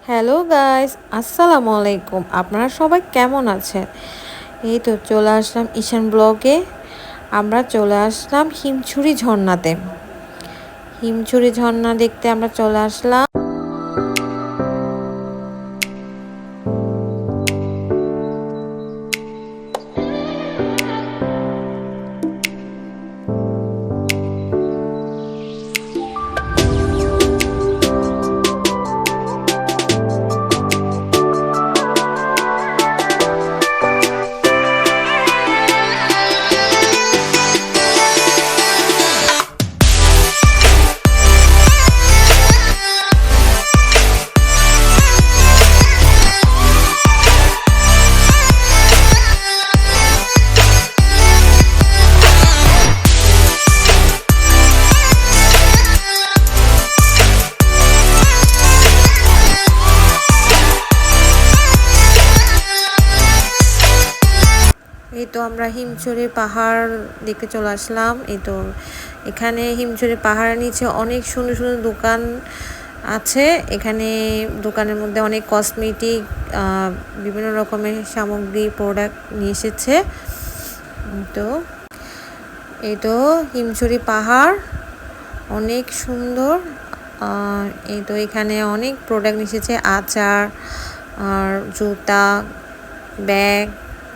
Hello guys, আসসালামু আলাইকুম। আপনারা সবাই কেমন আছেন? এই তো চলে আসলাম ঈশান ব্লগে। আমরা চলে আসলাম হিমছড়ি ঝর্ণাতে। হিমছড়ি ঝর্ণা দেখতে আমরা চলে আসলাম। এই তো আমরা হিমছড়ি পাহাড় দেখতে চলে আসলাম। এই তো এখানে হিমছড়ি পাহাড়ের নিচে অনেক সুন্দর সুন্দর দোকান আছে। এখানে দোকানের মধ্যে অনেক কসমেটিক বিভিন্ন রকমের সামগ্রী প্রোডাক্ট নিয়ে এসেছে। তো এই তো হিমছড়ি পাহাড় অনেক সুন্দর। এই তো এখানে অনেক প্রোডাক্ট নিয়ে এসেছে, আচার আর জুতা, ব্যাগ,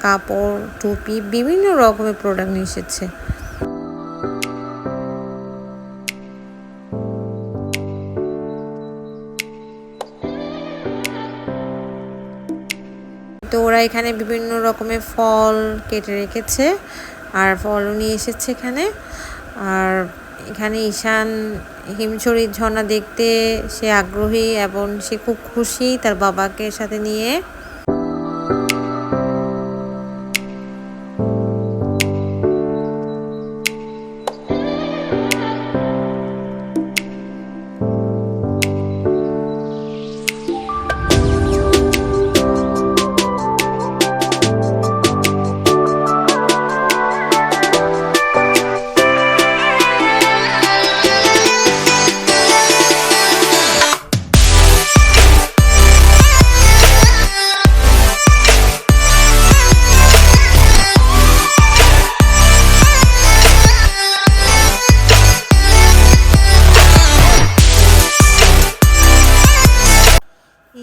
কাপড়, টুপি, বিভিন্ন রকমের প্রোডাক্ট নিয়ে এসেছে। তো ওরা এখানে বিভিন্ন রকমের ফল কেটে রেখেছে আর ফলও নিয়ে এসেছে এখানে। আর এখানে ঈশান হিমছড়ির ঝর্ণা দেখতে সে আগ্রহী এবং সে খুব খুশি তার বাবাকে সাথে নিয়ে।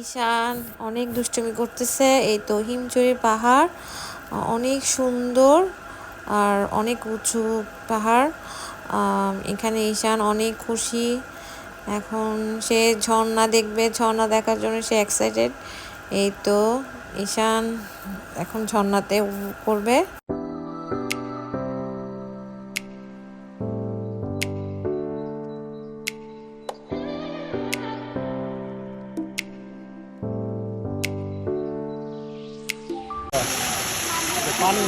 ঈশান অনেক দুষ্টুমি করতেছে। এই তো হিমছড়ি পাহাড় অনেক সুন্দর আর অনেক উঁচু পাহাড়। এখানে ঈশান অনেক খুশি। এখন সে ঝর্ণা দেখবে, ঝর্ণা দেখার জন্য সে এক্সাইটেড। এই তো ঈশান এখন ঝর্ণাতে করবে। पानी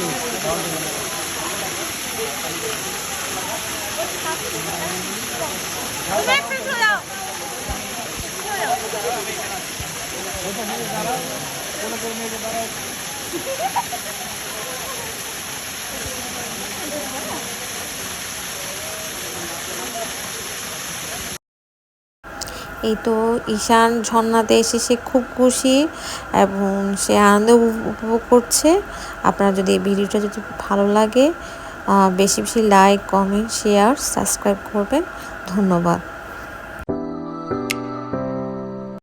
এই তো ঈশান ঝর্ণাতে এসে সে খুব খুশি এবং সে আনন্দ উপভোগ করছে। আপনারা যদি এই ভিডিওটা যদি ভালো লাগে বেশি বেশি লাইক, কমেন্ট, শেয়ার, সাবস্ক্রাইব করবেন। ধন্যবাদ।